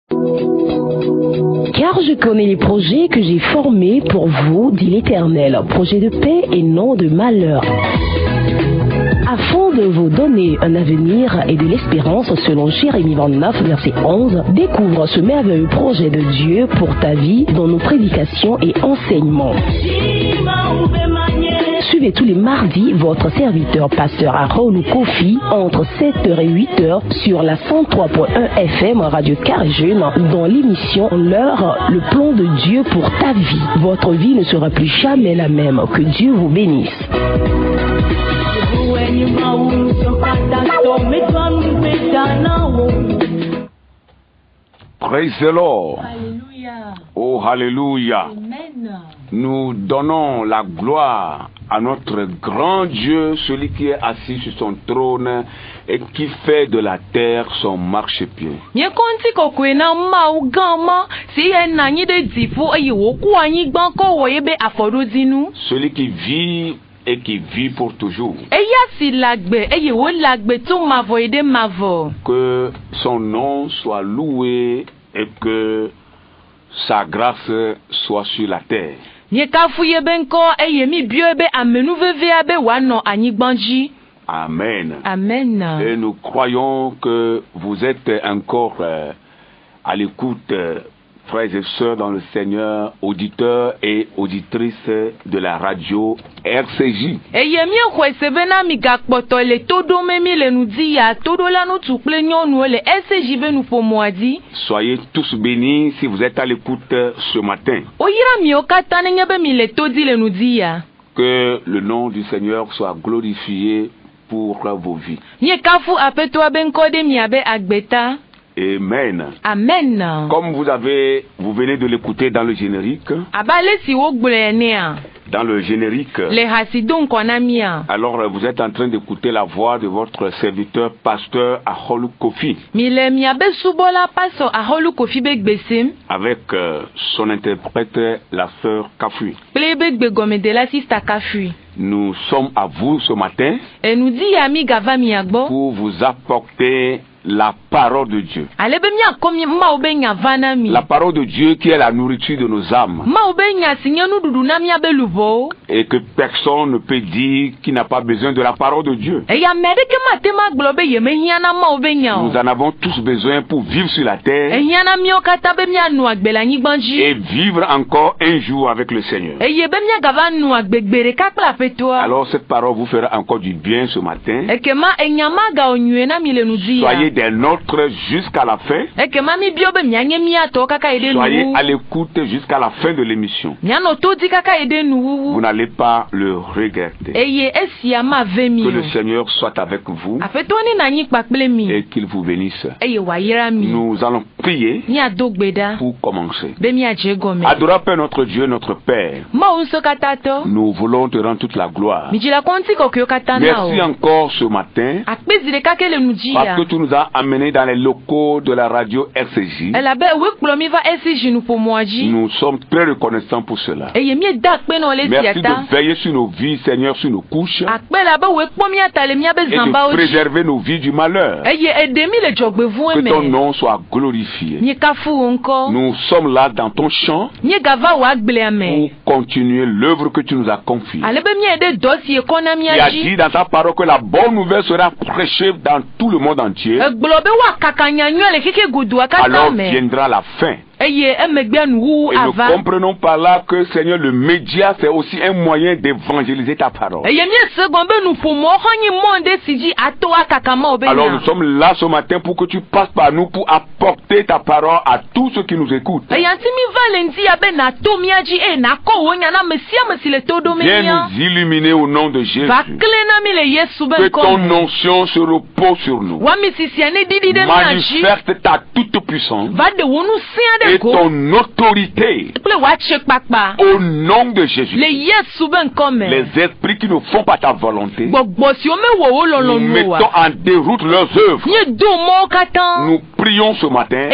Car je connais les projets que j'ai formés pour vous, dit l'Éternel, projets de paix et non de malheur, afin de vous donner un avenir et de l'espérance. Selon Jérémie 29, verset 11, découvre ce merveilleux projet de Dieu pour ta vie dans nos prédications et enseignements. Suivez tous les mardis votre serviteur pasteur Harold Kofi entre 7h et 8h sur la 103.1 FM Radio Carré Jeune dans l'émission L'heure, le plan de Dieu pour ta vie. Votre vie ne sera plus jamais la même. Que Dieu vous bénisse. Praise the Lord. Alléluia. Oh, hallelujah. Amen. Nous donnons la gloire à notre grand Dieu, celui qui est assis sur son trône et qui fait de la terre son marchepied. Celui qui vit et qui vit pour toujours. Que son nom soit loué et que sa grâce soit sur la terre. Amen. Amen. Et nous croyons que vous êtes encore à l'écoute, frères et sœurs dans le Seigneur, auditeurs et auditrices de la radio RCJ. Soyez tous bénis si vous êtes à l'écoute ce matin. Que le nom du Seigneur soit glorifié pour vos vies. Amen. Amen. Comme vous venez de l'écouter dans le générique. Dans le générique. Alors vous êtes en train d'écouter la voix de votre serviteur pasteur Harold Kofi. Avec son interprète, la sœur Kafui. Nous sommes à vous ce matin pour vous apporter la parole de Dieu. La parole de Dieu qui est la nourriture de nos âmes. Et que personne ne peut dire qu'il n'a pas besoin de la parole de Dieu. Nous en avons tous besoin pour vivre sur la terre et vivre encore un jour avec le Seigneur. Alors cette parole vous fera encore du bien ce matin. Soyez des nôtres jusqu'à la fin. Soyez à l'écoute jusqu'à la fin de l'émission. Vous n'allez pas le regretter. Que le Seigneur soit avec vous et qu'il vous bénisse. Nous allons prier pour commencer. Adorable Père, notre Dieu, notre Père, nous voulons te rendre toute la gloire. Merci encore ce matin parce que tu nous as amenés dans les locaux de la radio RCJ. Nous sommes très reconnaissants pour cela. Merci de veiller sur nos vies, Seigneur, sur nos couches, et de préserver nos vies du malheur. Que ton nom soit glorifié. Nous sommes là dans ton champ pour continuer l'œuvre que tu nous as confiée. Tu as dit dans ta parole que la bonne nouvelle sera prêchée dans tout le monde entier. Alors viendra la fin. Et nous comprenons par là que, Seigneur, le média, c'est aussi un moyen d'évangéliser ta parole. Alors nous sommes là ce matin pour que tu passes par nous pour apporter ta parole à tous ceux qui nous écoutent. Viens nous illuminer au nom de Jésus. Que ton onction se repose sur nous. Manifeste ta toute puissance et ton autorité au nom de Jésus. Les esprits qui ne font pas ta volonté, nous mettons en déroute leurs œuvres. Nous prions ce matin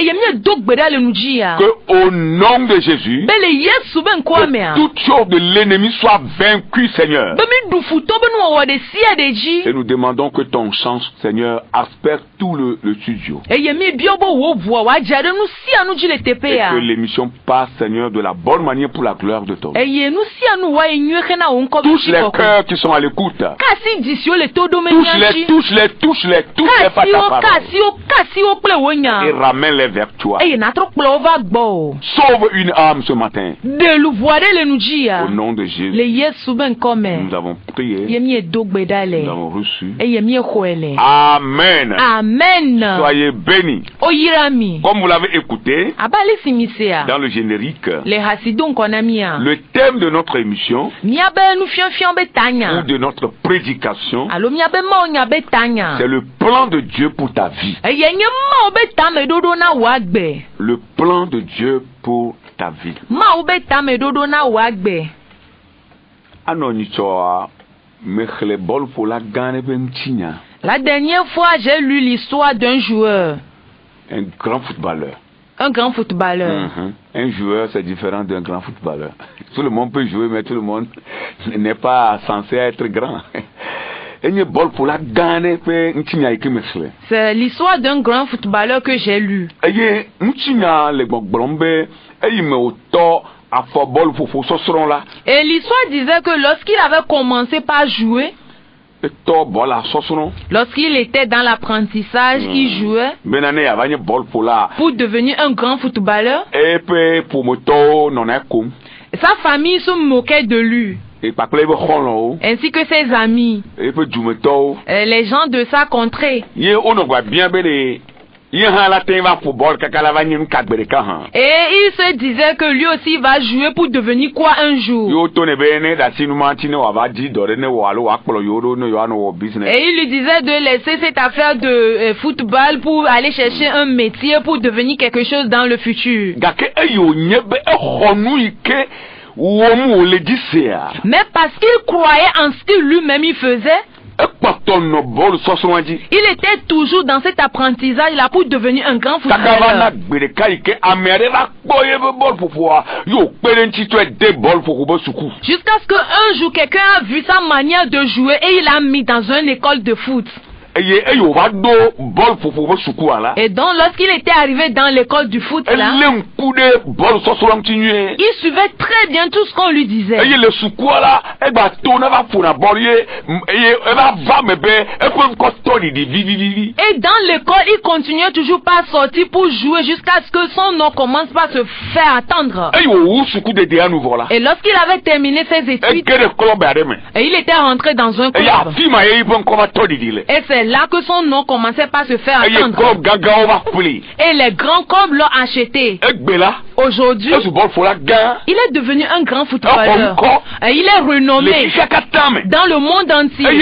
que au nom de Jésus, que toute chose de l'ennemi soit vaincue, Seigneur. Et nous demandons que ton sang, Seigneur, asperge tout le studio. Et que l'émission passe, Seigneur, de la bonne manière pour la gloire de ton nom. Touche les cœurs qui sont à l'écoute. Touche-les, et ramène-les vers toi. Sauve une âme ce matin. Au nom de Jésus, nous avons prié. Nous avons reçu. Amen. Amen. Soyez bénis. Comme vous l'avez écouté dans le générique, le thème de notre émission ou de notre prédication, c'est le plan de Dieu pour ta vie. Le plan de Dieu pour ta vie. La dernière fois, j'ai lu l'histoire d'un joueur. Un grand footballeur. Un grand footballeur. Un joueur, c'est différent d'un grand footballeur. Tout le monde peut jouer, mais tout le monde n'est pas censé être grand. C'est l'histoire d'un grand footballeur que j'ai lu. Et l'histoire disait que lorsqu'il avait commencé par jouer, lorsqu'il était dans l'apprentissage, il jouait pour devenir un grand footballeur. Sa famille se moquait de lui, ainsi que ses amis, les gens de sa contrée. Et il se disait que lui aussi va jouer pour devenir quoi un jour. Et il lui disait de laisser cette affaire de football pour aller chercher un métier pour devenir quelque chose dans le futur. Mais parce qu'il croyait en ce que lui-même il faisait, il était toujours dans cet apprentissage-là pour devenir un grand footballeur. Jusqu'à ce qu'un jour, quelqu'un a vu sa manière de jouer et il l'a mis dans une école de foot. Et donc, lorsqu'il était arrivé dans l'école du foot, là, il suivait très bien tout ce qu'on lui disait. Et dans l'école, il continuait toujours pas à sortir pour jouer jusqu'à ce que son nom commence par se faire attendre. Et lorsqu'il avait terminé ses études, et il était rentré dans un club. Et c'est là que son nom commençait par se faire attendre. Et les grands clubs l'ont acheté. Aujourd'hui, il est devenu un grand footballeur. Et il est renommé dans le monde entier. Et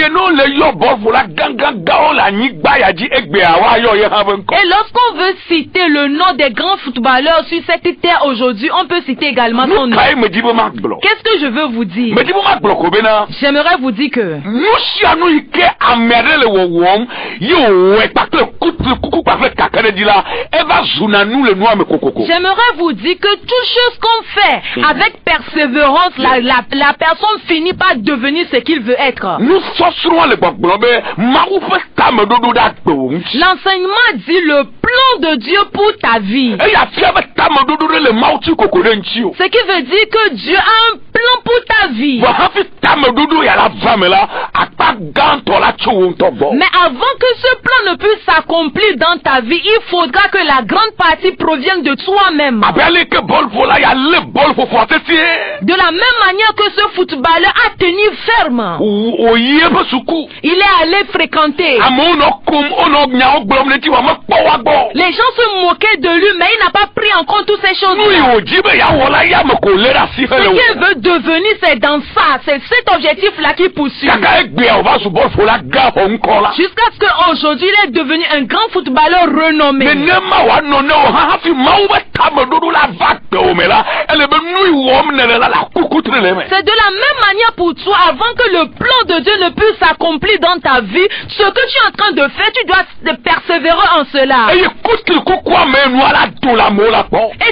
lorsqu'on veut citer le nom des grands footballeurs sur cette terre aujourd'hui, on peut citer également son nom. Qu'est-ce que je veux vous dire? J'aimerais vous dire que j'aimerais vous dire que toute chose qu'on fait avec persévérance, la personne finit par devenir ce qu'il veut être. L'enseignement dit le plan de Dieu pour ta vie. Ce qui veut dire que Dieu a un plan pour ta vie. Mais avant que ce plan ne puisse s'accomplir dans ta vie, il faudra que la grande partie provienne de toi-même. De la même manière que ce footballeur a tenu ferme. Il est allé fréquenter. Les gens se moquaient de lui, mais il n'a pas pris en compte toutes ces choses. Ce qu'il veut devenir, c'est dans ça. C'est cet objectif-là qu'il poursuit. Jusqu'à ce qu'aujourd'hui, il est devenu un grand footballeur renommé. C'est de la même manière pour toi, avant que le plan de Dieu ne puisse s'accomplir dans ta vie, ce que tu es en train de faire, tu dois persévérer en cela. Et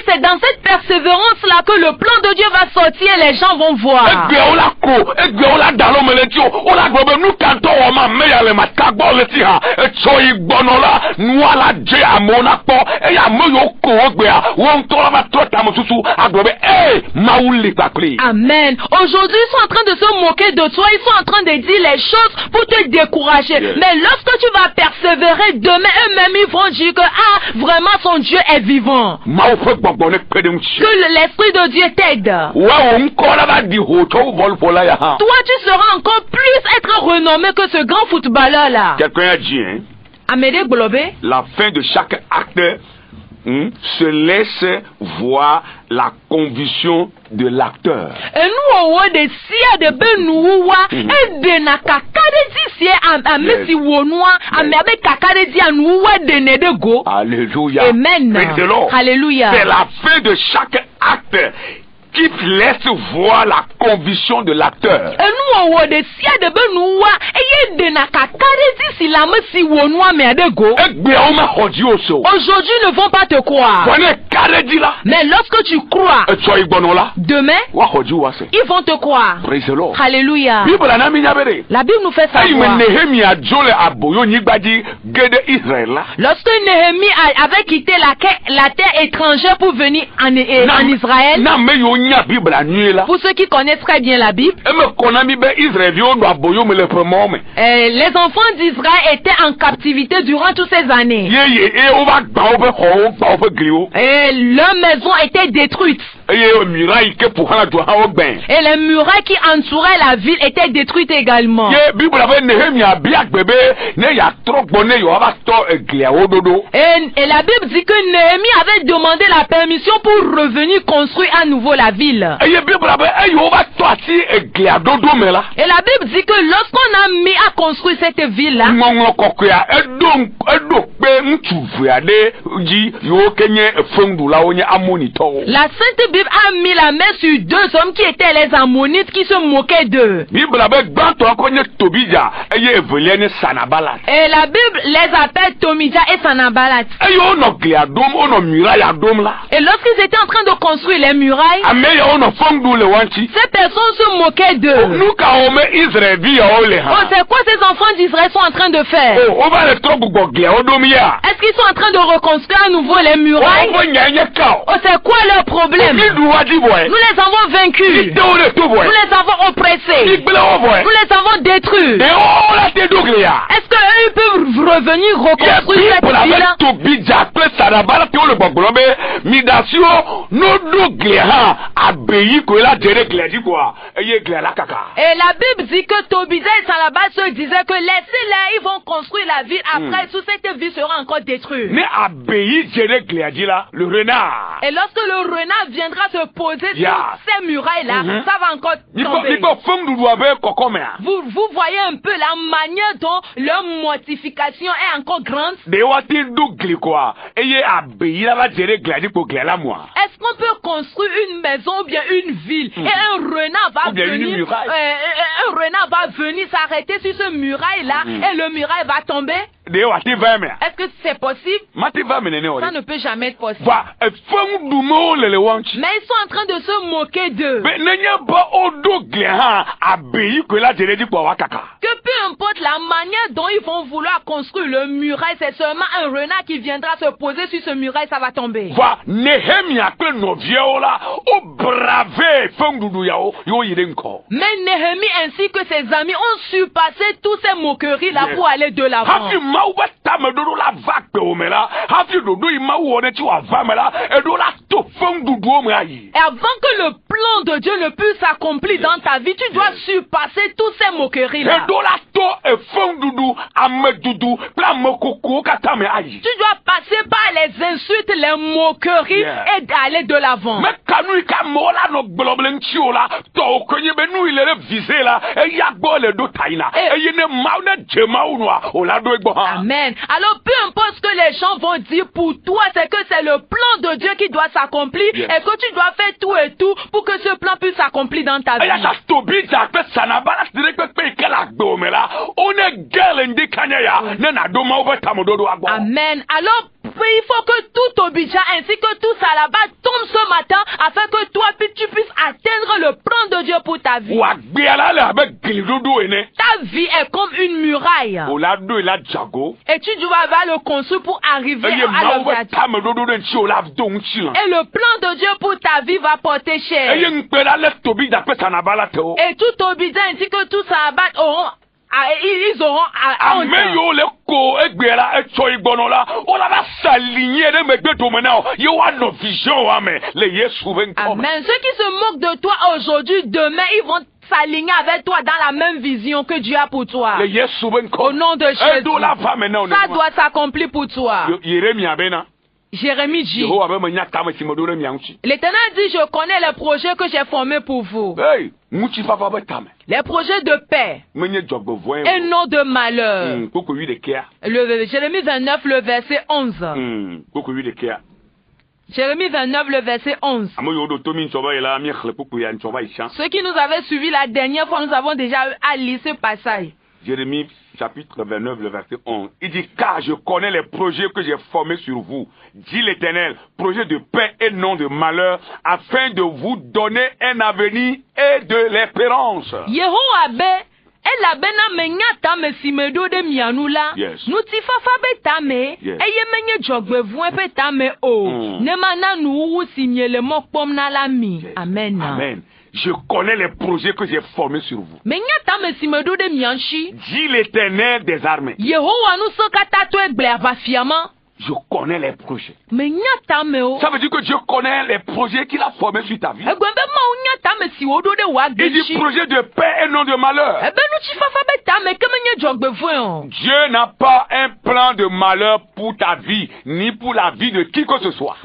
c'est dans cette persévérance-là là que le plan de Dieu va sortir et les gens vont voir. Amen. Aujourd'hui, ils sont en train de se moquer de toi. Ils sont en train de dire les choses pour te décourager. Mais lorsque tu vas persévérer, demain eux-mêmes ils vont dire que vraiment son Dieu est vivant. Que l'Esprit de Dieu t'aide. Toi, tu seras encore plus être renommé que ce grand footballeur là. Quelqu'un a dit, hein? Amédée Globé. La fin de chaque acte se laisse voir la conviction de l'acteur. Et nous on de sia de benouwa et de na kakade di sie amesi wonua amebe kakade di anouwa de nedego. Alléluia. Amen. Alléluia. C'est la fin de chaque acte qui laisse voir la conviction de l'acteur. Aujourd'hui ne vont pas te croire. Mais lorsque tu crois, demain ils vont te croire. Alléluia. La Bible nous fait savoir. Lorsque Néhémie avait quitté la terre étrangère pour venir en Israël, pour ceux qui connaissent très bien la Bible, les enfants d'Israël étaient en captivité durant toutes ces années. Et leur maison était détruite. Et les murailles qui entouraient la ville étaient détruites également. Et la Bible dit que Néhémie avait demandé la permission pour revenir construire à nouveau la ville. Et la Bible dit que lorsqu'on a mis à construire cette ville-là, la Sainte Bible a mis la main sur deux hommes qui étaient les Ammonites qui se moquaient d'eux. Et la Bible les appelle Tobija et Sanballat. Et lorsqu'ils étaient en train de construire les murailles, ces personnes se moquaient d'eux. Oh, c'est quoi ces enfants d'Israël sont en train de faire? Est-ce qu'ils sont en train de reconstruire à nouveau les murailles? Oh, c'est quoi leur problème? Nous les avons vaincus. Nous les avons oppressés. Nous les avons détruits. Est-ce qu'eux peuvent revenir reconstruire cette ville-là? Et la Bible dit que Tobija et Sanballat se disaient que laissez-les, ils vont construire la ville. Après, toute cette ville sera encore détruite. Le renard. Et lorsque le renard viendra se poser sur ces murailles-là, ça va encore tomber. Vous voyez un peu la manière dont leur mortification est encore grande. Est-ce qu'on peut construire une maison ou bien une ville et un renard va venir, s'arrêter sur ce muraille-là et le muraille va tomber? Est-ce que c'est possible? Ça ne peut jamais être possible. Mais ils sont en train de se moquer d'eux. Que peu importe la manière dont ils vont vouloir construire le muraille, c'est seulement un renard qui viendra se poser sur ce muraille, ça va tomber. Mais Néhémie ainsi que ses amis ont surpassé toutes ces moqueries là pour aller de l'avant. Et avant que le plan de Dieu ne puisse s'accomplir dans ta vie, tu dois surpasser toutes ces moqueries là. Tu dois passer par les insultes, les moqueries et d'aller de l'avant. Amen. Alors peu importe ce que les gens vont dire pour toi, c'est que c'est le plan de Dieu qui doit s'accomplir et que tu dois faire tout et tout pour que ce plan puisse s'accomplir dans ta vie. Amen. Alors il faut que tout Tobija ainsi que tout Sanballat tombe ce matin afin que toi tu puisses atteindre le plan de Dieu pour ta vie. Ta vie est comme une muraille. Et tu dois le construire pour arriver à l'objectif. Et le plan de Dieu pour ta vie va porter cher. Et tout obédience ainsi que tout sabbat auront ils auront Amen. Ceux qui se moquent de toi aujourd'hui, demain, ils vont s'aligner avec toi dans la même vision que Dieu a pour toi. Au nom de Jésus. Ça doit s'accomplir pour toi. Jérémie dit, l'Éternel dit, je connais les projets que j'ai formés pour vous. Les projets de paix et non de malheur. Jérémie 29, le verset 11. Jérémie 29, le verset 11. Ceux qui nous avaient suivis la dernière fois, nous avons déjà à lire ce passage. Jérémie chapitre 29, le verset 11. Il dit, car je connais les projets que j'ai formés sur vous, dit l'Éternel, projets de paix et non de malheur, afin de vous donner un avenir et de l'espérance. Amen. Je connais les projets que j'ai formés sur vous. Dit l'Éternel des armées. Je connais les projets. Ça veut dire que Dieu connaît les projets qu'il a formés sur ta vie. Il dit projet de paix et non de malheur. Dieu n'a pas un plan de malheur pour ta vie, ni pour la vie de qui que ce soit.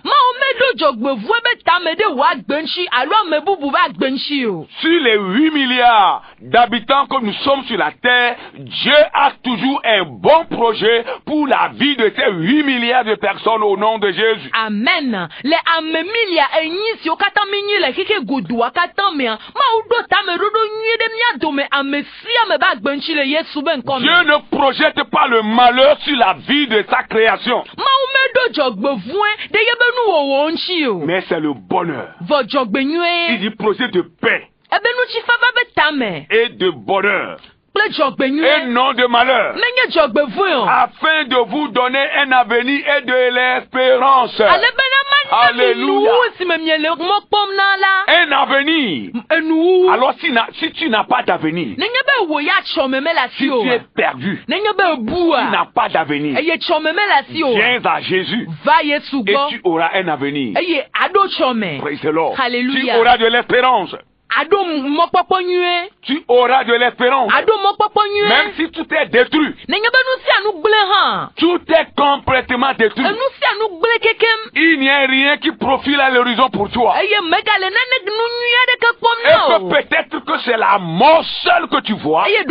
Sur les 8 milliards d'habitants que nous sommes sur la terre, Dieu a toujours un bon projet pour la vie de ces 8 milliards de personnes au nom de Jésus. Amen. Dieu ne projette pas le malheur sur la vie de sa création. Mais c'est le bonheur. Il dit projet de paix et de bonheur et non de malheur, afin de vous donner un avenir et de l'espérance. Alléluia. Un avenir. Alors si tu n'as pas d'avenir, si tu es perdu, tu n'as pas d'avenir, viens à Jésus et tu auras un avenir. Praise the Lord. Tu auras de l'espérance. Tu auras de l'espérance. Même si tout est détruit. Tout est complètement détruit. Il n'y a rien qui profile à l'horizon pour toi. Et que peut-être que c'est la mort seule que tu vois. Il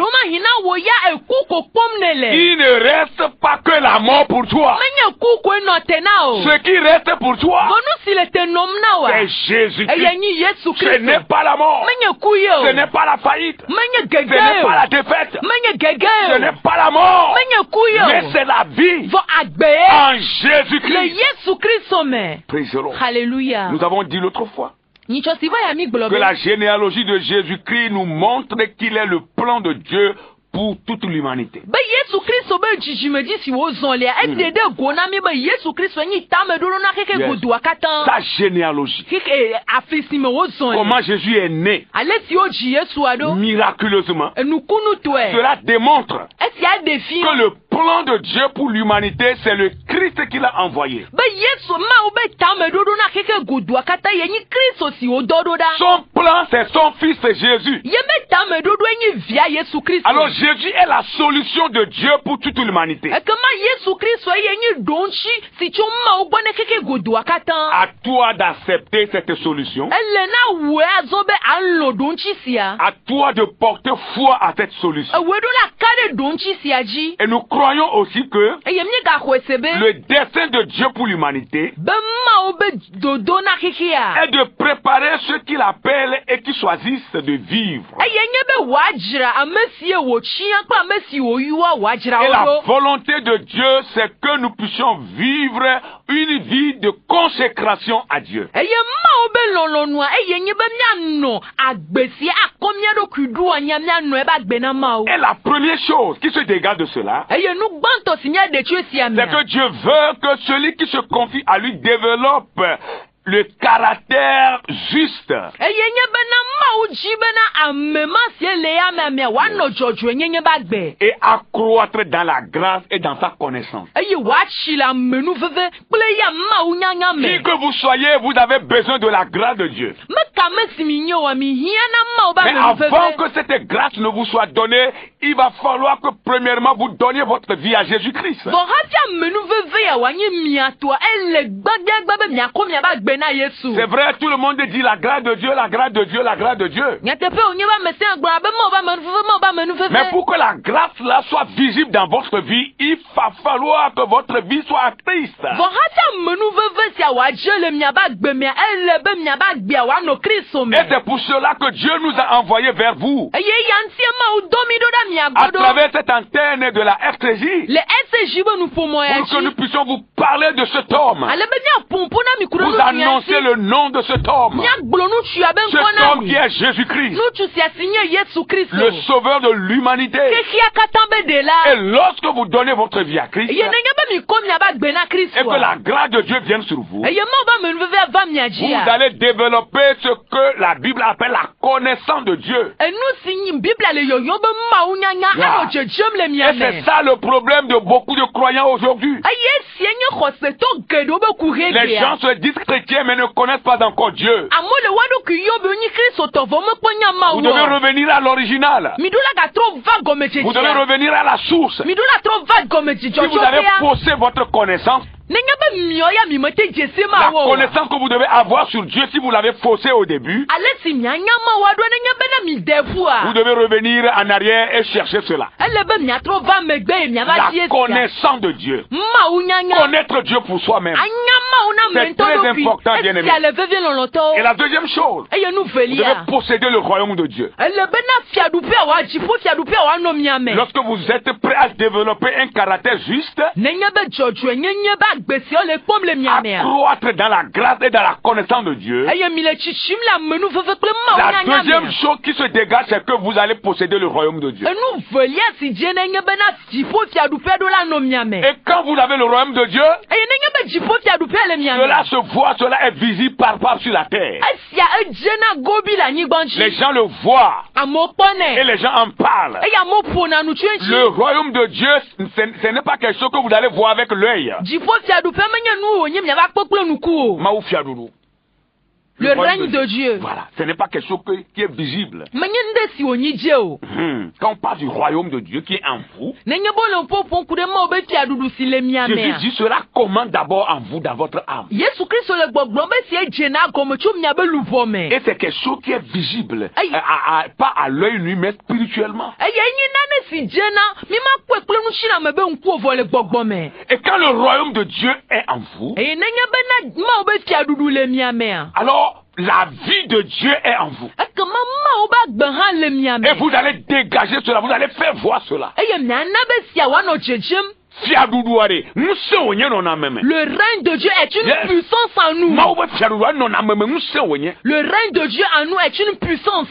ne reste pas que la mort pour toi. Ce qui reste pour toi, c'est Jésus-Christ. Ce n'est pas la mort. Ce n'est pas la faillite. Ce n'est pas la défaite. Ce n'est pas la mort. Mais c'est la vie en Jésus-Christ. Praise the Lord. Alléluia. Nous avons dit l'autre fois que la généalogie de Jésus-Christ nous montre qu'il est le plan de Dieu pour toute l'humanité. Sa généalogie. Comment Jésus est né miraculeusement. Cela démontre que le plan de Dieu pour l'humanité, c'est le Christ qu'il a envoyé. Son plan, c'est son fils Jésus. Alors Jésus est la solution de Dieu pour toute l'humanité. À toi d'accepter cette solution. À toi de porter foi à cette solution. Et nous croyons aussi que le dessein de Dieu pour l'humanité est de préparer ceux qu'il appelle et qui choisissent de vivre. Et la volonté de Dieu, c'est que nous puissions vivre une vie de consécration à Dieu. Et la première chose qui se dégage de cela, c'est que Dieu veut que celui qui se confie à lui développe le caractère juste. Et accroître dans la grâce et dans sa connaissance. Qui que vous soyez, vous avez besoin de la grâce de Dieu. Mais avant que cette grâce ne vous soit donnée, il va falloir que premièrement vous donniez votre vie à Jésus-Christ. C'est vrai, tout le monde dit la grâce de Dieu, la grâce de Dieu, la grâce de Dieu. Mais pour que la grâce là soit visible dans votre vie, il va falloir que votre vie soit à Christ. Et c'est pour cela que Dieu nous a envoyés vers vous. À travers cette antenne de la RCJ, pour que nous puissions vous parler de cet homme. Vous annoncer le nom de cet homme. Cet homme qui est Jésus-Christ, le sauveur de l'humanité. Et lorsque vous donnez votre vie à Christ, et que la grâce de Dieu vienne sur vous, vous allez développer ce que la Bible appelle la connaissance de Dieu. Et c'est ça le problème de beaucoup de croyants aujourd'hui. Les gens se disent chrétiens mais ne connaissent pas encore Dieu. Vous devez revenir à l'original. Vous devez revenir à la source. Si vous avez faussé votre connaissance, la connaissance que vous devez avoir sur Dieu, si vous l'avez faussée au début, vous devez revenir en arrière et chercher cela. La connaissance de Dieu. Connaître Dieu pour soi-même. C'est très important, bien aimé. Et la deuxième chose, vous devez posséder le royaume de Dieu. Lorsque vous êtes prêt à développer un caractère juste, accroître dans la grâce et dans la connaissance de Dieu, la deuxième chose qui se dégage, c'est que vous allez posséder le royaume de Dieu. Et quand vous avez le royaume de Dieu, cela se voit, cela est visible par sur la terre. Les gens le voient et les gens en parlent. Le royaume de Dieu, ce n'est pas quelque chose que vous allez voir avec l'œil. Le règne de Dieu. Voilà, ce n'est pas quelque chose qui est visible. Quand on parle du royaume de Dieu qui est en vous, Jésus dit cela commence d'abord en vous, dans votre âme. Et c'est quelque chose qui est visible, pas à l'œil nu, mais spirituellement. Et quand le royaume de Dieu est en vous, alors la vie de Dieu est en vous. Et vous allez dégager cela, vous allez faire voir cela. Le règne de Dieu est une puissance en nous. Le règne de Dieu en nous est une puissance.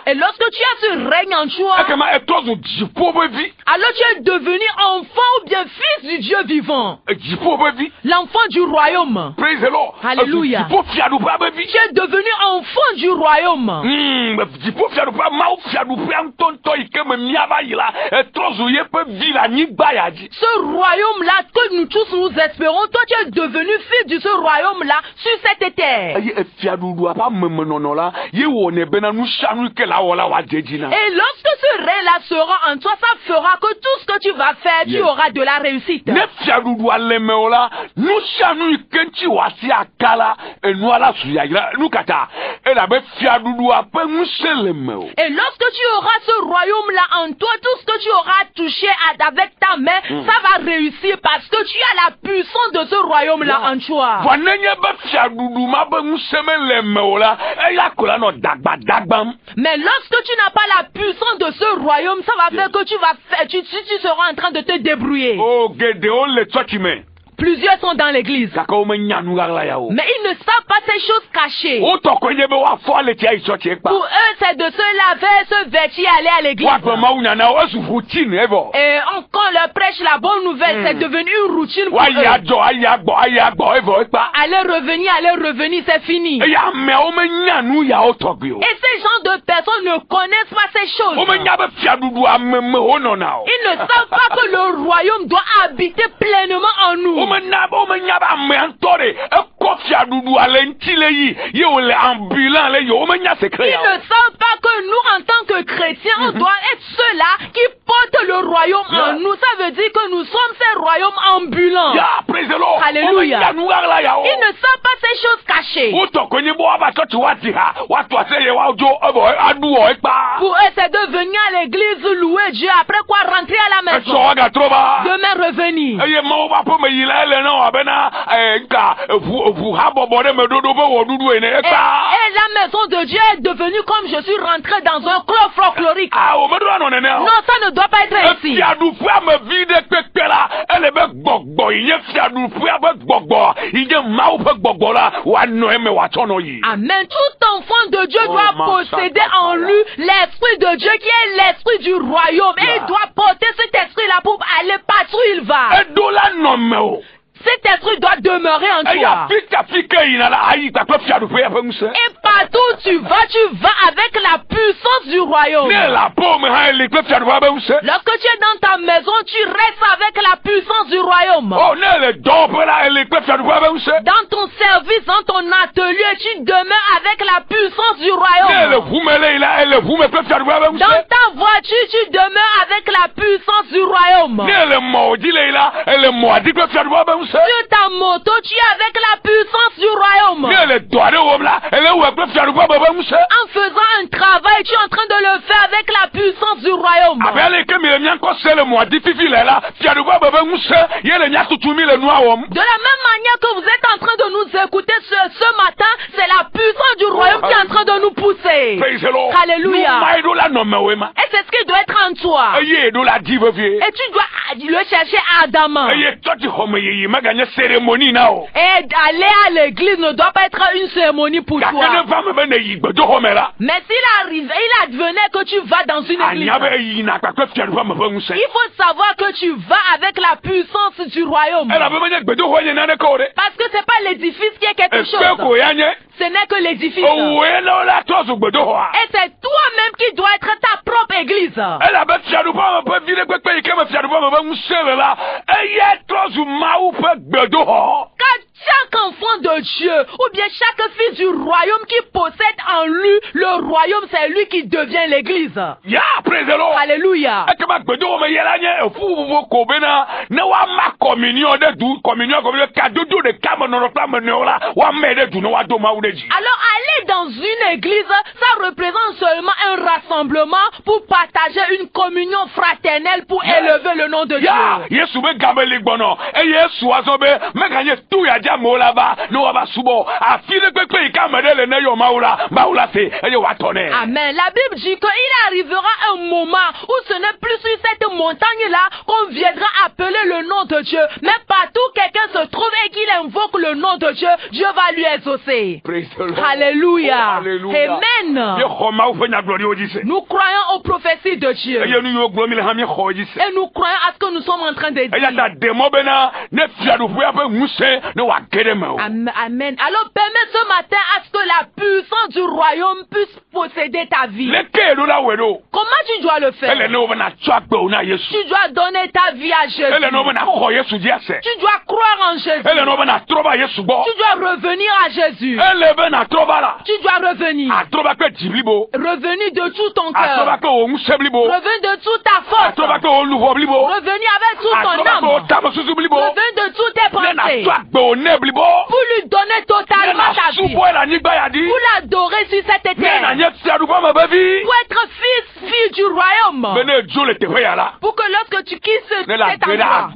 Et lorsque tu as ce règne en toi, alors tu es devenu enfant ou bien fils du Dieu vivant. L'enfant du royaume. Alléluia. Tu es devenu enfant du royaume. Ce royaume-là que nous tous nous espérons, toi tu es devenu fils de ce royaume-là sur cette terre. Et lorsque ce règne-là sera en toi, ça fera que tout ce que tu vas faire, tu auras de la réussite. Et lorsque tu auras ce royaume-là en toi, tout ce que tu auras touché avec ta main, ça va réussir parce que tu as la puissance de ce royaume-là en toi. Mais lorsque tu n'as pas la puissance de ce royaume, ça va faire que tu seras en train de te débrouiller. Plusieurs sont dans l'église. Mais ils ne savent pas ces choses cachées. Pour eux, c'est de se laver, se vêtir, aller à l'église. Et quand leur prêche la bonne nouvelle, c'est devenu une routine pour eux. Aller revenir, c'est fini. Et ces gens de personnes ne connaissent pas ces choses. Ils ne savent pas que le royaume doit habiter pleinement en nous. Ils ne savent pas que nous, en tant que chrétiens, on doit être ceux-là qui portent le royaume en nous. Ça veut dire que nous sommes ces royaumes ambulants. Alléluia. Ils ne savent pas ces choses cachées. Pour eux, c'est de venir à l'église louer Dieu, après quoi rentrer à la maison. Demain revenir. Et la maison de Dieu est devenue comme je suis rentré dans un club folklorique. Non, ça ne doit pas être ainsi. Amen. Tout enfant de Dieu doit posséder en lui l'esprit de Dieu qui est l'esprit du royaume. Et il doit porter cet esprit-là pour aller partout où il va. Cet esprit doit demeurer en toi. Et partout où tu vas avec la puissance du royaume. Lorsque tu es dans ta maison, tu restes avec la puissance du royaume. Dans ton service, dans ton atelier, tu demeures avec la puissance du royaume. Dans ta voiture, tu demeures avec la puissance du royaume. Sur ta moto, tu es avec la puissance du royaume. En faisant un travail, tu es en train de le faire avec la puissance du royaume. De la même manière que vous êtes en train de nous écouter ce matin, c'est la puissance du royaume qui est en train de nous pousser. Alléluia. Et c'est ce qui doit être en toi. Et tu dois le chercher ardemment. Et aller à l'église ne doit pas être une cérémonie pour toi. Mais il advenait que tu vas dans une église, il faut savoir que tu vas avec la puissance du royaume. Parce que c'est pas l'édifice qui est quelque chose. Ce n'est que l'édifice. Et c'est toi-même qui dois être ta propre église. Car chaque enfant de Dieu, ou bien chaque fils du royaume qui possède en lui le royaume, c'est lui qui devient l'église. Alléluia. Alors aller dans une église, ça représente seulement un rassemblement pour partager une communion fraternelle pour élever le nom de Dieu. Amen. La Bible dit qu'il arrivera un moment où ce n'est plus sur cette montagne-là qu'on viendra appeler le nom de Dieu. Mais partout quelqu'un se trouve et qu'il invoque le nom de Dieu, Dieu va lui exaucer. Alléluia. Amen. Nous croyons aux prophéties de Dieu. Et nous croyons à ce que nous sommes en train de dire. Amen. Alors permets ce matin à ce que la puissance du royaume puisse posséder ta vie. Comment tu dois le faire? Tu dois donner ta vie à Jésus. Tu dois croire en Jésus. Tu dois revenir à Jésus. Tu dois revenir. Revenir de tout ton cœur. Revenir de toute ta force. Revenir avec toute ton âme. Revenir de toutes tes pensées. Pour lui donner totalement ta vie. Pour l'adorer sur cette terre. Pour être fille du royaume. Pour que lorsque tu quittes cet endroit,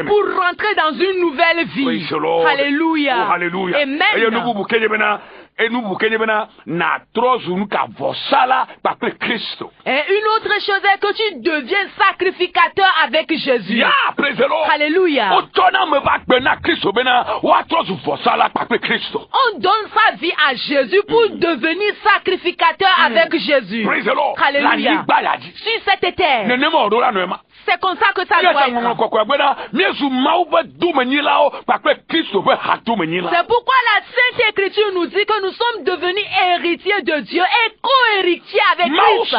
pour rentrer dans une nouvelle vie. Alléluia. Amen. Et nous boukenebena na trozu ka vosala par Christo. Et une autre chose est que tu deviens sacrificateur avec Jésus. Yeah, praise the Lord. Alléluia. On donne sa vie à Jésus pour devenir sacrificateur avec Jésus. Praise the Lord. Alléluia. Sur cette terre. C'est comme ça que ça doit être. C'est pourquoi la Sainte Écriture nous dit que nous sommes devenus héritiers de Dieu et co-héritiers avec Christ.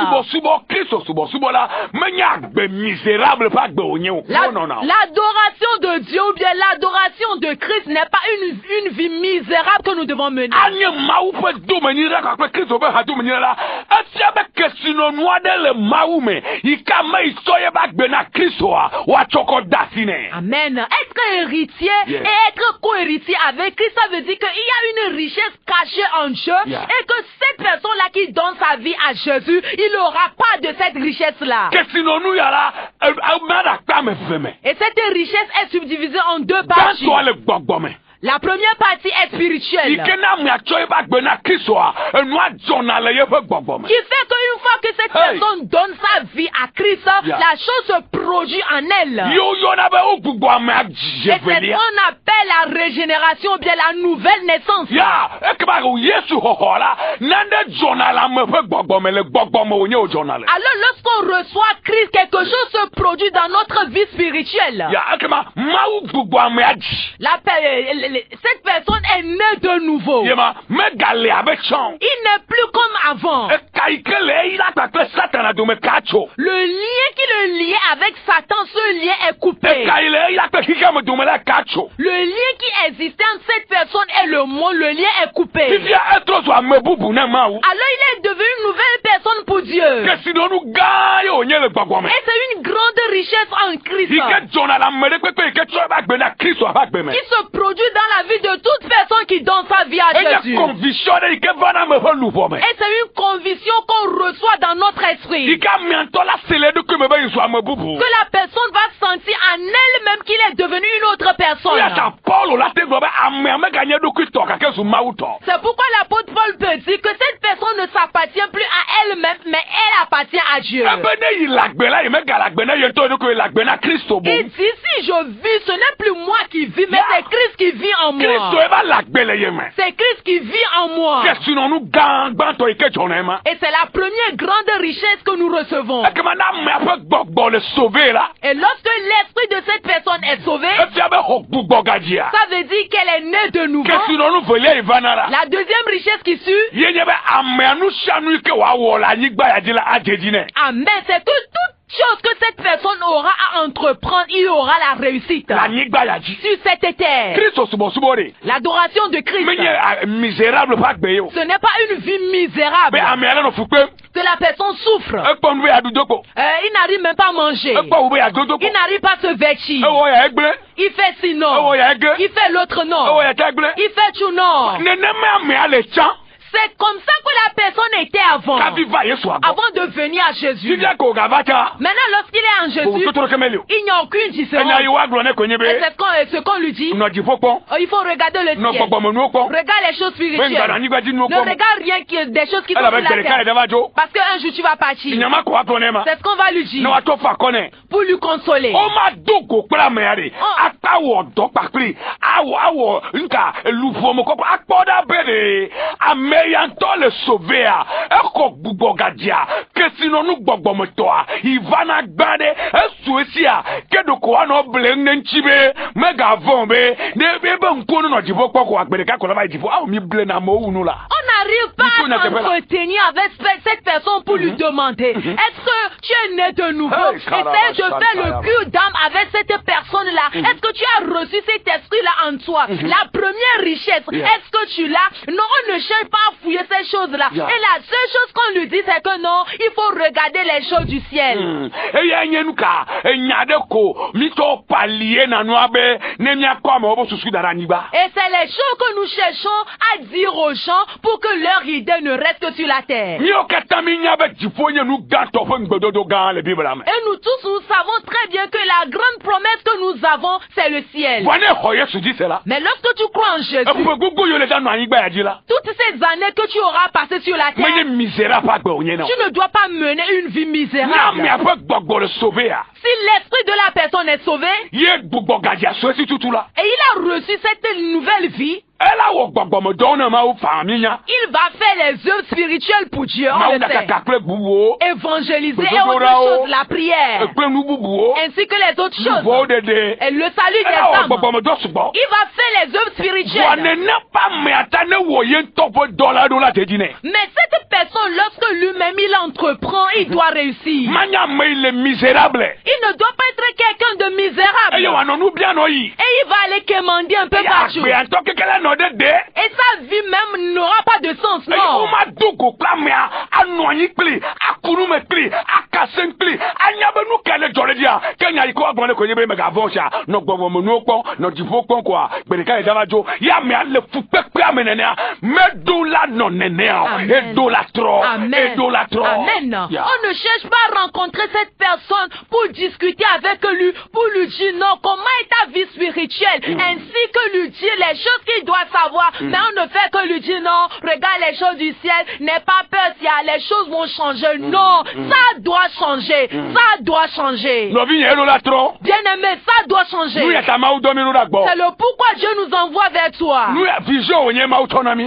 L'adoration de Dieu ou bien l'adoration de Christ n'est pas une vie misérable que nous devons mener. Amen. Être héritier et être co-héritier avec Christ, ça veut dire qu'il y a une richesse cachée en Dieu et que cette personne-là qui donne sa vie à Jésus, il n'aura pas de cette richesse-là. Et cette richesse est subdivisée en deux parties. La première partie est spirituelle. Qui fait qu'une fois que cette personne donne sa vie à Christ, la chose se produit en elle. Et c'est ce qu'on appelle la régénération, bien la nouvelle naissance. Alors lorsqu'on reçoit Christ, quelque chose se produit dans notre vie spirituelle. Cette personne est née de nouveau. Il n'est plus comme avant. Le lien qui le liait avec Satan, ce lien est coupé. Le lien qui existait entre cette personne et le monde, le lien est coupé. Alors il est devenu une nouvelle personne pour Dieu. Et c'est une grande richesse en Christ. Qui se produit dans la vie de toute personne qui donne sa vie à Jésus. Et c'est une conviction qu'on reçoit dans notre esprit. Que la personne va sentir en elle-même qu'il est devenu une autre personne. C'est pourquoi l'apôtre Paul peut dire que cette personne ne s'appartient plus à elle-même, mais elle appartient à Dieu. Il dit, si je vis, ce n'est plus moi qui vis, mais c'est Christ qui vit en moi. C'est Christ qui vit en moi. Et c'est la première grande richesse que nous recevons. Et lorsque l'esprit de cette personne est sauvé, ça veut dire qu'elle est née de nouveau. La deuxième richesse qui suit, amen, c'est que toute chose que cette personne aura à entreprendre, il aura la réussite. Sur cette terre. L'adoration de Christ. Ce n'est pas une vie misérable. Que la personne souffre. Il n'arrive même pas à manger. Il n'arrive pas à se vêtir. Il fait sinon. Il fait l'autre non. Il fait tout non. C'est comme ça que la personne était avant. Avant de venir à Jésus. Maintenant, lorsqu'il est en Jésus, il n'y a aucune différence. Et c'est ce qu'on lui dit. Il faut regarder le ciel. Regarde les choses spirituelles. Ne regarde rien des choses qui sont sur la terre. Parce qu'un jour tu vas partir. C'est ce qu'on va lui dire. Pour lui consoler. Yantɔ le sauver a eko gbugbɔgadia ke sinonu gbɔgbɔmetɔa ivana gba ɖe esu esia ke ɖoko anɔ ble ŋu ŋuti be megavɔn be ne be ŋkuwo nɔ dziƒo kpɔ ko agbe ɖeka kɔ va yi dziƒo awo mi ble na amewo wu nu la. On n'arrive pas à entretenir avec cette personne pour lui demander est-ce que tu es né de nouveau? Essaye de faire le cure d'âme avec cette personne-là. Est-ce que tu as reçu cet esprit-là en toi? La première richesse, est-ce que tu l'as? Non, on ne cherche pas à fouiller ces choses-là. Et la seule chose qu'on lui dit, c'est que non, il faut regarder les choses du ciel. Et c'est les choses que nous cherchons à dire aux gens pour que que leur idée ne reste que sur la terre. Et nous tous, nous savons très bien que la grande promesse que nous avons, c'est le ciel. Mais lorsque tu crois en Jésus, toutes ces années que tu auras passées sur la terre, tu ne dois pas mener une vie misérable. Si l'esprit de la personne est sauvé, et il a reçu cette nouvelle vie, il va faire les œuvres spirituelles pour Dieu, évangéliser et autre chose, la prière, ainsi que les autres choses, et le salut des âmes. Il va faire les œuvres spirituelles. Mais cette personne, lorsque lui-même il entreprend, il doit réussir. Il ne doit pas être quelqu'un de misérable. Et il va aller quémander un peu partout. Et sa vie même n'aura pas de sens, non. Amen. On ne cherche pas à rencontrer cette personne pour discuter avec lui, pour lui dire non, comment est ta vie spirituelle, ainsi que lui dire les choses qu'il doit savoir. Mais on ne fait que lui dire non, regarde les choses du ciel, n'aie pas peur, les choses vont changer. Non, ça doit changer. Ça doit changer. Bien-aimé, ça doit changer. C'est le pourquoi Dieu nous envoie vers toi.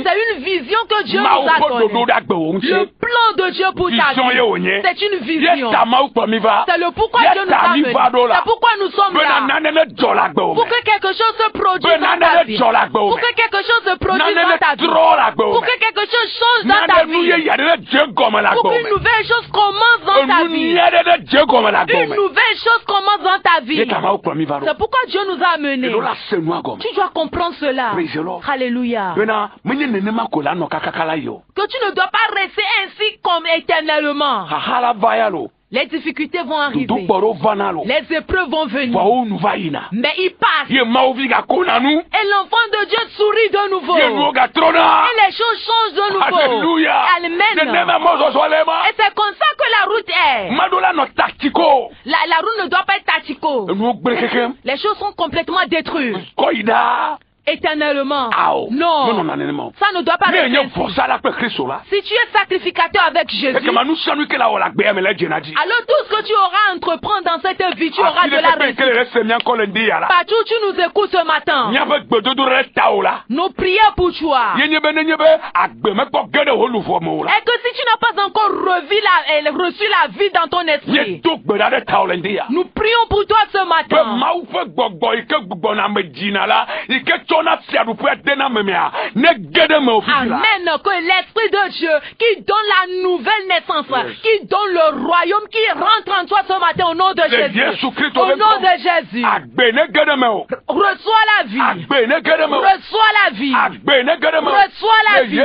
C'est une vision que Dieu nous a donnée. Le plan de Dieu pour ta vie, c'est une vision. C'est le pourquoi Dieu nous a amené. C'est pourquoi nous sommes là. Pour que quelque chose se produise dans ta vie. Pour que quelque chose se produise dans ta vie. Pour que quelque chose change dans ta vie. Pour qu'une nouvelle chose commence dans ta vie. Une nouvelle chose commence dans ta vie. C'est pourquoi Dieu nous a amenés. Tu dois comprendre cela. Alléluia. Que tu ne dois pas rester ainsi comme éternellement. Les difficultés vont arriver. Les épreuves vont venir. Mais ils passent. Et l'enfant de Dieu sourit de nouveau. Et les choses changent de nouveau. Amen. Et c'est comme ça que la route est. La route ne doit pas être tactico. Les choses sont complètement détruites. Éternellement. Non. Ça ne doit pas rester. Si tu es sacrificateur avec Jésus, alors tout ce que tu auras à entreprendre dans cette vie, tu auras de la réussite. Partout où tu nous écoutes ce matin, nous prions pour toi. Et que si tu n'as pas encore reçu la vie dans ton esprit, nous prions pour toi ce matin. Amen. Que l'Esprit de Dieu qui donne la nouvelle naissance, qui donne le royaume, qui rentre en toi ce matin au nom de Jésus. Au nom de Jésus. Reçois la vie. Reçois la vie. Reçois la vie. Au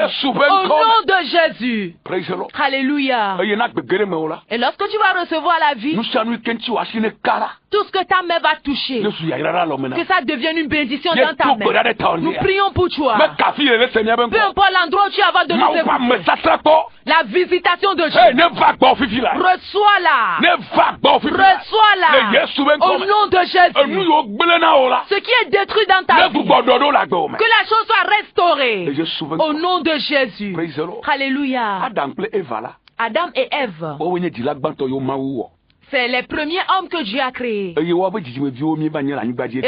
nom de Jésus. Alléluia. Et lorsque tu vas recevoir la vie, tout ce que ta main va toucher, que ça devienne une bénédiction dans ta main. Nous prions pour toi. Peu importe l'endroit où tu vas de nous écouter. La visitation de Dieu. Reçois-la. Reçois-la. Au nom de Jésus. Ce qui est détruit dans ta vie, que la chose soit restaurée. Au nom de Jésus. Alléluia. Adam et Ève, c'est les premiers hommes que Dieu a créés. Et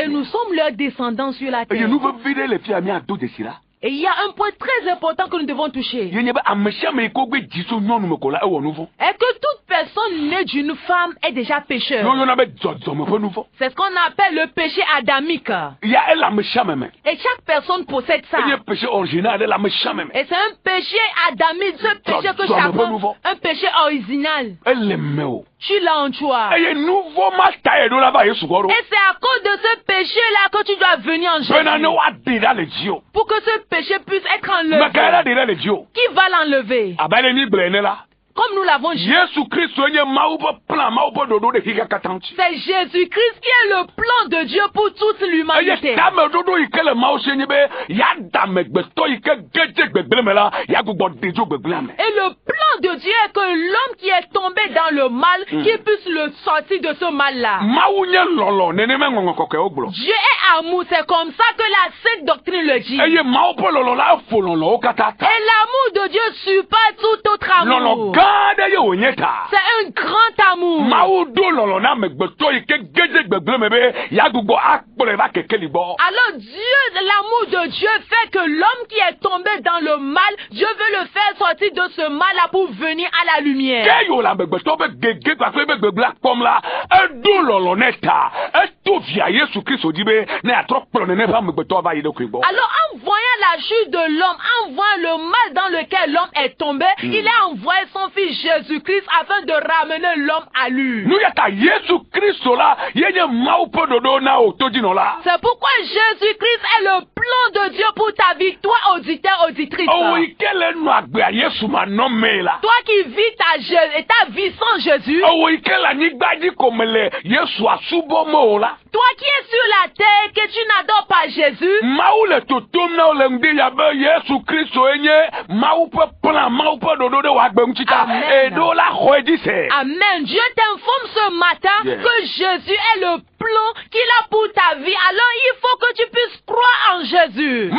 nous sommes leurs descendants sur la terre. Et il y a un point très important que nous devons toucher. Et que toute personne née d'une femme est déjà pécheur. C'est ce qu'on appelle le péché adamique. Et chaque personne possède ça. Et c'est un péché adamique, ce péché que chacun, un péché original. Tu l'as en toi. Et c'est à cause de ce péché-là que tu dois venir en Jésus. Pour que ce péché puisse être enlevé. Qui va l'enlever? comme nous l'avons dit. C'est Jésus-Christ qui est le plan de Dieu pour toute l'humanité. Et le plan de Dieu est que l'homme qui est tombé dans le mal, qui puisse le sortir de ce mal-là. Dieu est amour, c'est comme ça que la Sainte Doctrine le dit. Et l'amour de Dieu surpasse tout autre amour. C'est un grand amour. Alors Dieu, l'amour de Dieu fait que l'homme qui est tombé dans le mal, Dieu veut le faire sortir de ce mal-là pour venir à la lumière. Alors en voyant la chute de l'homme, en voyant le mal dans lequel l'homme est tombé, il a envoyé son fils Jésus-Christ afin de ramener l'homme à lui. C'est pourquoi Jésus-Christ est le plan de Dieu pour ta vie, toi auditeur, auditrice. Toi qui vis ta vie sans Jésus. Toi qui es sur la terre, que tu n'adores pas Jésus. Amen. Dieu t'informe ce matin que Jésus est le plan qu'il a pour ta vie. Alors il faut que tu puisses croire en Jésus.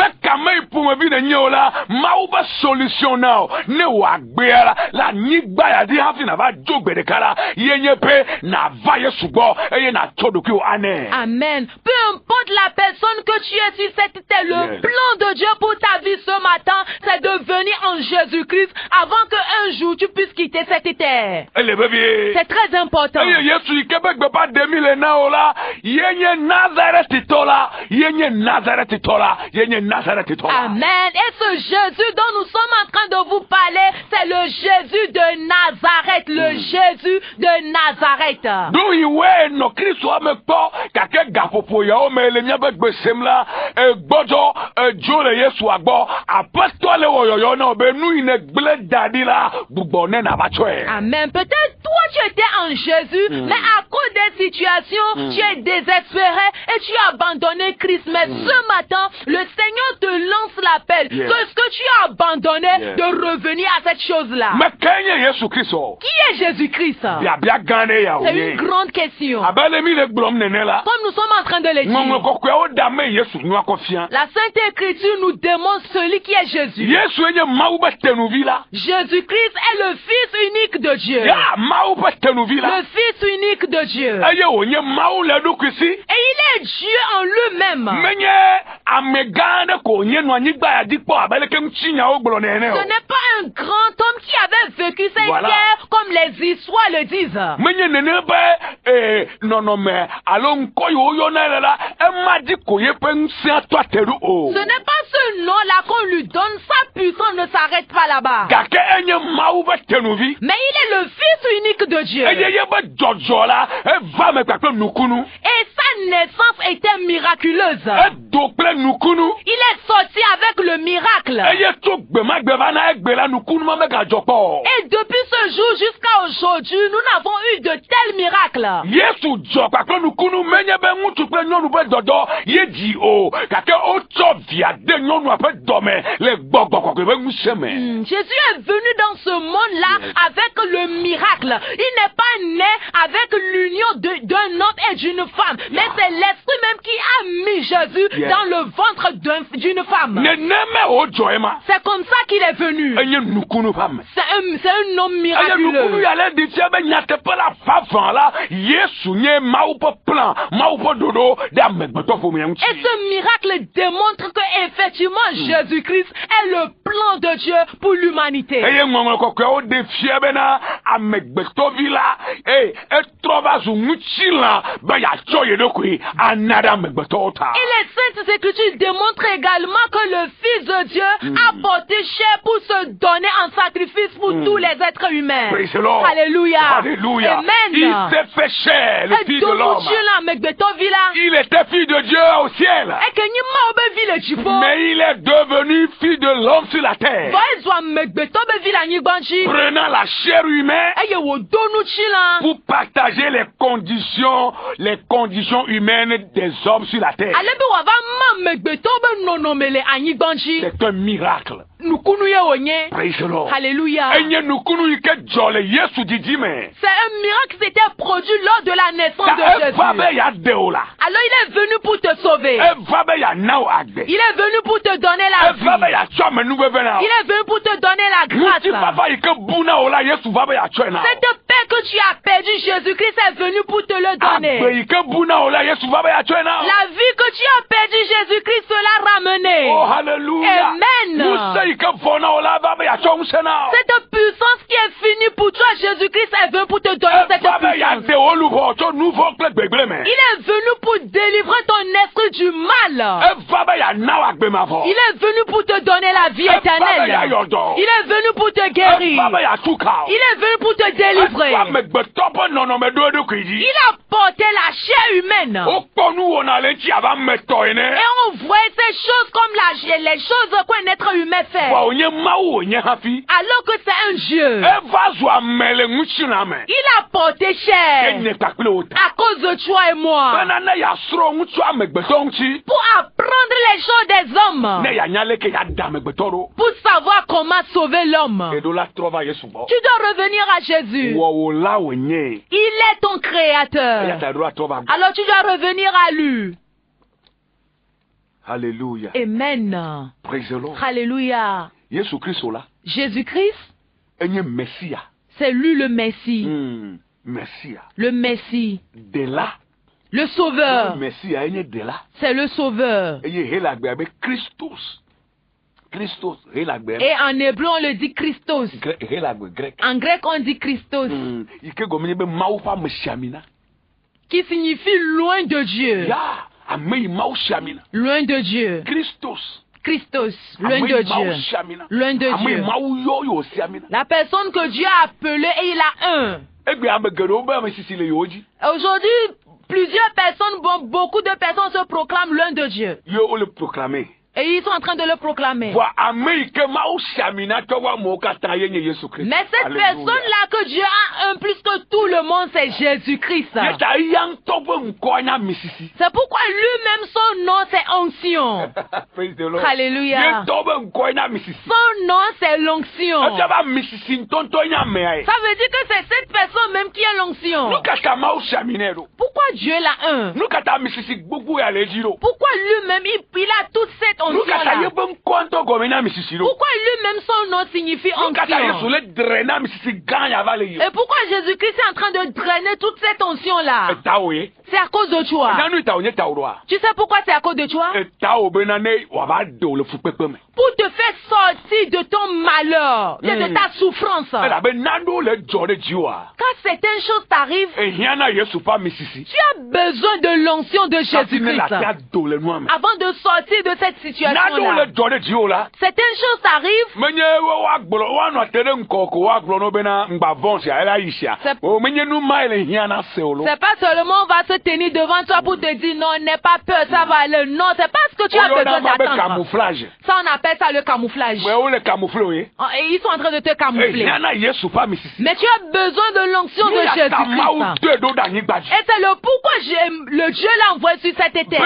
Amen. Peu importe la personne que tu es, si c'était le plan de Dieu pour ta vie ce matin, c'est de venir en Jésus-Christ avant qu'un jour tu puisses quitter cette terre. C'est très important. Amen. Et ce Jésus dont nous sommes en train de vous parler, c'est le Jésus de Nazareth. Le Jésus de Nazareth. Amen. Peut-être toi tu étais en Jésus, mais à cause des situations, tu es désespéré et tu as abandonné Christ. Mais ce matin, le Seigneur te lance l'appel. Que est-ce que tu as abandonné de revenir à cette chose-là? Qui est Jésus-Christ? C'est une grande question. Comme nous sommes en train de le dire, la Sainte Écriture nous démontre celui qui est Jésus. Jésus-Christ est le Fils unique de Dieu. Le Fils unique de Dieu. Et il est Dieu en lui-même. Ce n'est pas un grand homme qui avait vécu cette guerre comme les histoires le disent. Ce n'est pas ce nom-là qu'on lui donne, sa puissance ne s'arrête pas là-bas. Mais il est le Fils unique de Dieu. Et sa naissance était miraculeuse. Il est sorti avec le miracle. Et depuis ce jour jusqu'à aujourd'hui, nous n'avons eu de tels miracles. Jésus est venu dans ce monde-là avec le miracle. Il n'est pas né avec l'union d'un homme et d'une femme, mais c'est l'Esprit même qui a mis Jésus dans le ventre d'une femme. C'est comme ça qu'il est venu. C'est un homme miraculeux. Et ce miracle démontre que effectivement Jésus-Christ est le plan de Dieu pour l'humanité. Et les Saintes Écritures démontrent également que le Fils de Dieu a porté chair pour se donner en sacrifice pour tous les êtres humains. Alléluia. Amen. Il s'est fait chair, le Fils de l'homme. Il était Fils de Dieu au ciel. Mais il est devenu Fils de l'homme sur la terre. prenant la chair humaine pour partager les conditions humaines des hommes sur la terre. C'est un miracle. Praise the Lord. Alléluia. C'est un miracle qui s'était produit lors de la naissance de Jésus. Alors il est venu pour te sauver. Il est venu pour te donner la vie. Il est venu pour te donner la grâce. Cette paix que tu as perdue, Jésus-Christ est venu pour te le donner. La vie que tu as perdue, Jésus-Christ te l'a ramenée. Oh, hallelujah. Amen. Cette puissance qui est finie pour toi, Jésus-Christ est venu pour te donner cette puissance. Il est venu pour délivrer ton esprit du mal. Il est venu pour te donner la vie éternelle. Il est venu pour te guérir. Il est venu pour te délivrer. Il a porté la chair humaine. Et on voit ces choses comme les choses qu'un être humain fait. Alors que c'est un Dieu. Il a porté chair à cause de toi et moi. Pour apprendre les choses des hommes. Pour savoir comment sauver l'homme. Tu dois revenir à Jésus. Il est ton créateur. Alors tu dois revenir à lui. Alléluia. Amen. Praise the Lord. Alléluia. Jésus-Christ, c'est lui le Messie. Le Messie. Le Sauveur. C'est le Sauveur. Et en hébreu on le dit Christos. En grec on dit Christos. Qui signifie loin de Dieu. Loin de Dieu. Christos, loin de Dieu. Loin de Dieu. La personne que Dieu a appelée et il a un. Aujourd'hui, plusieurs personnes, beaucoup de personnes se proclament loin de Dieu. Et ils sont en train de le proclamer. Mais cette personne-là que Dieu a un plus que tout le monde, c'est Jésus-Christ. C'est pourquoi lui-même, son nom, c'est onction. Alléluia. Son nom, c'est l'onction. Ça veut dire que c'est cette personne même qui a l'onction. Pourquoi Dieu l'a un? Pourquoi lui-même, il a toute cette onction-là? Pourquoi lui-même son nom signifie onction? Et pourquoi Jésus-Christ est en train de drainer toute cette onction-là? C'est à cause de toi. Tu sais pourquoi c'est à cause de toi? Pour te faire sortir de ton malheur, de ta souffrance. Quand certaines choses t'arrivent, tu as besoin de l'onction de Jésus-Christ avant de sortir de cette situation-là. Certaines choses t'arrivent. C'est pas seulement on va se tenir devant toi pour te dire non, n'aie pas peur, ça va aller. Non, c'est pas ce que tu as besoin d'attendre. Ça, on appelle ça le camouflage. Et ils sont en train de te camoufler. Mais tu as besoin de l'onction de Jésus-Christ. Et c'est le pourquoi le Dieu l'a envoyé sur cette terre.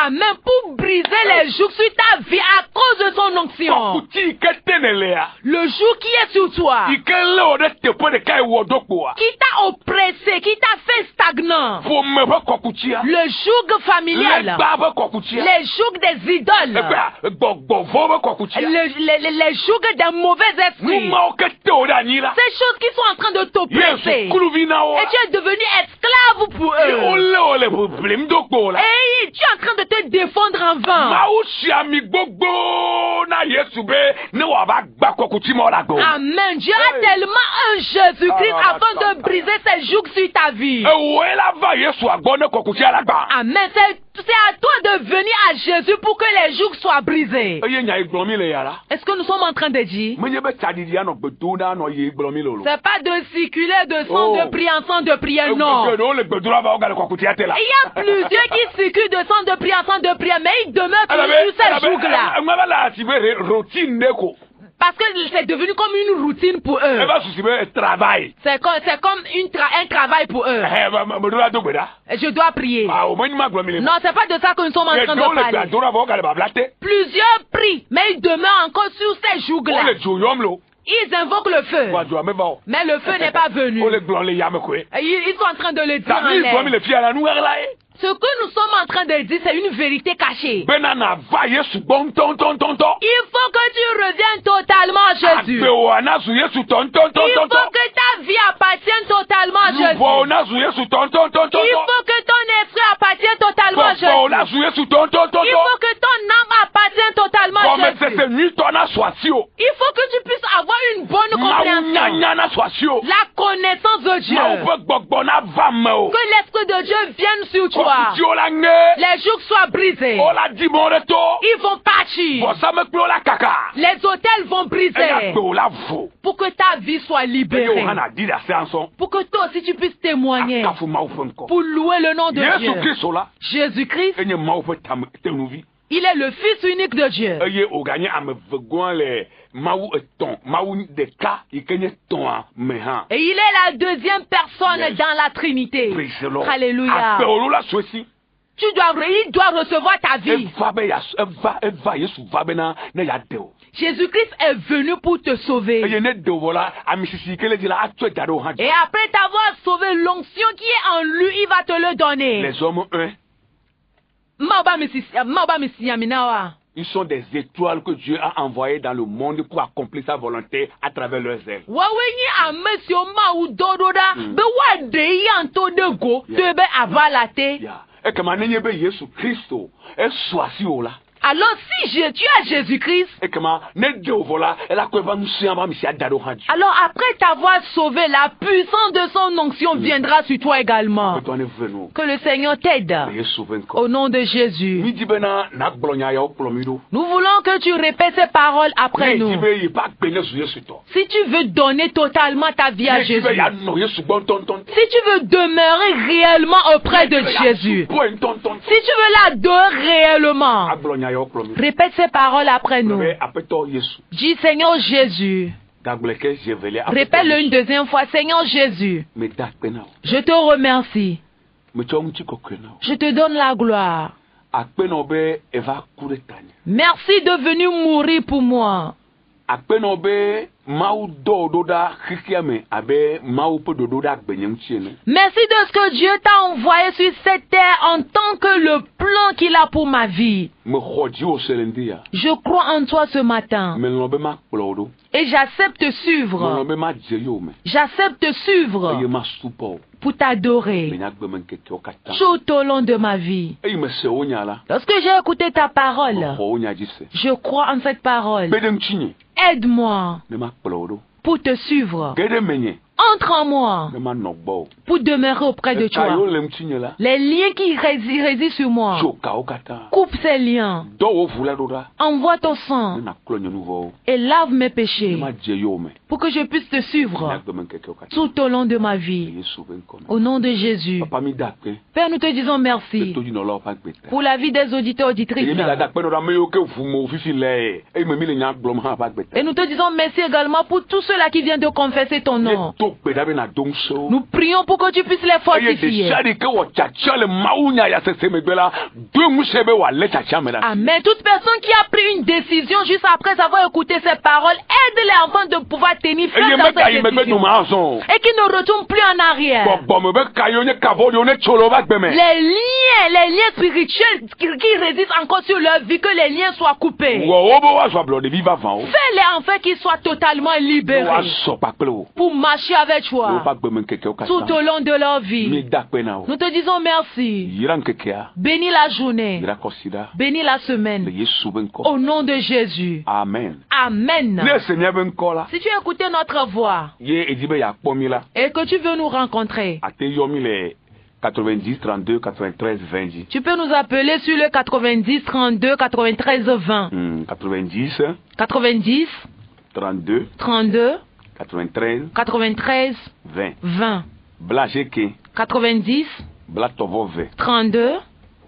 Amen. Pour briser les jougs sur ta vie à cause de son onction. Le joug qui est sur toi. Qui t'a oppressé, qui t'a fait stagnant. Le joug familial. Les jougs des idoles. Les jougs des mauvais esprits. Ces choses qui sont en train de t'oppresser. Et tu es devenu esclave pour eux. Et tu es en train de te défendre en vain. Amen. Dieu a tellement un Jésus-Christ afin de briser ces jougs sur ta vie. Amen. C'est à toi de venir à Jésus pour que les jougs soient brisés. Est-ce que nous sommes en train de dire? C'est pas de circuler de sang de prière en sang de prière, non. Il y a plusieurs qui circulent de sang de prière en sang de prière, mais ils demeurent toujours ces jougs-là. Parce que c'est devenu comme une routine pour eux. C'est comme un travail pour eux. Je dois prier. Non, c'est pas de ça que nous sommes en train de parler. Plusieurs prient, mais ils demeurent encore sur ces jougs-là. Ils invoquent le feu. Mais le feu n'est pas venu. Ils sont en train de le dire en l'air. Ce que nous sommes en train de dire, c'est une vérité cachée. Il faut que tu reviennes totalement à Jésus. Il faut que ta vie appartienne totalement à Jésus. Il faut que ton esprit appartienne totalement à Jésus. Il faut que ton âme appartienne totalement à Jésus. Il faut que tu puisses avoir une bonne compréhension. La connaissance de Dieu. Que l'esprit de Dieu vienne sur toi. Les jougs soient brisés. Ils vont partir. Les hôtels vont briser. Pour que ta vie soit libérée. Pour que toi aussi tu puisses témoigner. Pour louer le nom de Dieu. Jésus-Christ, il est le Fils unique de Dieu. Et il est la deuxième personne dans la Trinité. Alléluia. Il doit recevoir ta vie. Jésus-Christ est venu pour te sauver. Et après t'avoir sauvé, l'onction qui est en lui, il va te le donner. Les hommes, ils sont des étoiles que Dieu a envoyées dans le monde pour accomplir sa volonté à travers leurs ailes. Alors si tu as Jésus-Christ, alors après t'avoir sauvé, la puissance de son onction viendra sur toi également. Que le Seigneur t'aide. Au nom de Jésus. Nous voulons que tu répètes ces paroles après nous. Si tu veux donner totalement ta vie à Jésus, si tu veux demeurer réellement auprès de Jésus, si tu veux l'adorer réellement, répète ces paroles après nous. Dis Seigneur Jésus. Répète-le une deuxième fois. Seigneur Jésus, je te remercie. Je te donne la gloire. Merci de venir mourir pour moi. Merci de ce que Dieu t'a envoyé sur cette terre en tant que le plan qu'il a pour ma vie. Je crois en toi ce matin. Et j'accepte de suivre. J'accepte de suivre pour t'adorer tout au long de ma vie. Lorsque j'ai écouté ta parole, je crois en cette parole. Aide-moi pour te suivre. Entre en moi pour demeurer auprès de toi. Les liens qui résident sur moi, coupe ces liens. Envoie ton sang et lave mes péchés pour que je puisse te suivre tout au long de ma vie. Au nom de Jésus. Père, nous te disons merci pour la vie des auditeurs auditrices. Et nous te disons merci également pour tous ceux-là qui viennent de confesser ton nom. Nous prions pour que tu puisses les fortifier. Amen. Toute personne qui a pris une décision juste après avoir écouté ces paroles, aide-les afin de pouvoir tenir ferme dans cette décision. Et qui ne retourne plus en arrière. Les liens spirituels qui résistent encore sur leur vie, que les liens soient coupés. Fais-les enfin qu'ils soient totalement libérés pour marcher avec toi tout au long de leur vie. Nous te disons merci. Bénis la journée. Bénis la semaine. Au nom de Jésus. Amen. Amen. Si tu as écouté notre voix et que tu veux nous rencontrer, 90 32 93 20. Tu peux nous appeler sur le 90 32 93 20. 90 32 93 20. Bla cheke 90 bla tovove 32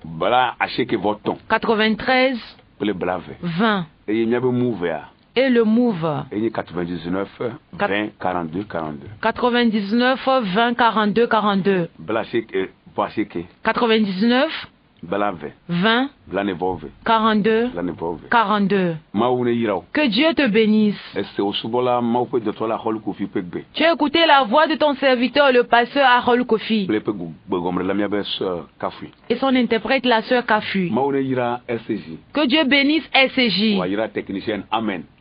bla acheke voton 93 ple bla 20. Et il y a un et le move. Et 99 20 42 42. 99 20 42 42. Bla cheke 99 20 42 42. Que Dieu te bénisse. Tu as écouté la voix de ton serviteur, le pasteur Harold Kofi. Et son interprète, la sœur Kafu. Que Dieu bénisse SCJ.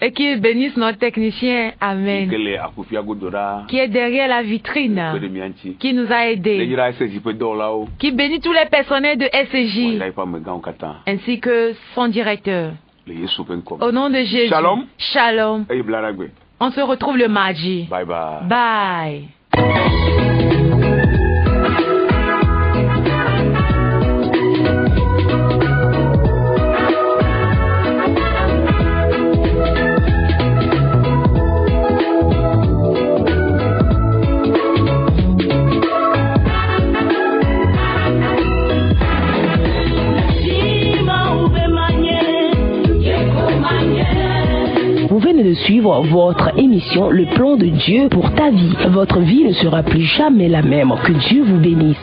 Et qu'il bénisse notre technicien. Amen. Qui est derrière la vitrine. Qui nous a aidés. Qui bénit tous les personnels de SCJ. Ainsi que son directeur. Au nom de Jésus. Shalom. Shalom. On se retrouve le mardi. Bye bye. Bye. De suivre votre émission Le Plan de Dieu pour ta vie. Votre vie ne sera plus jamais la même. Que Dieu vous bénisse.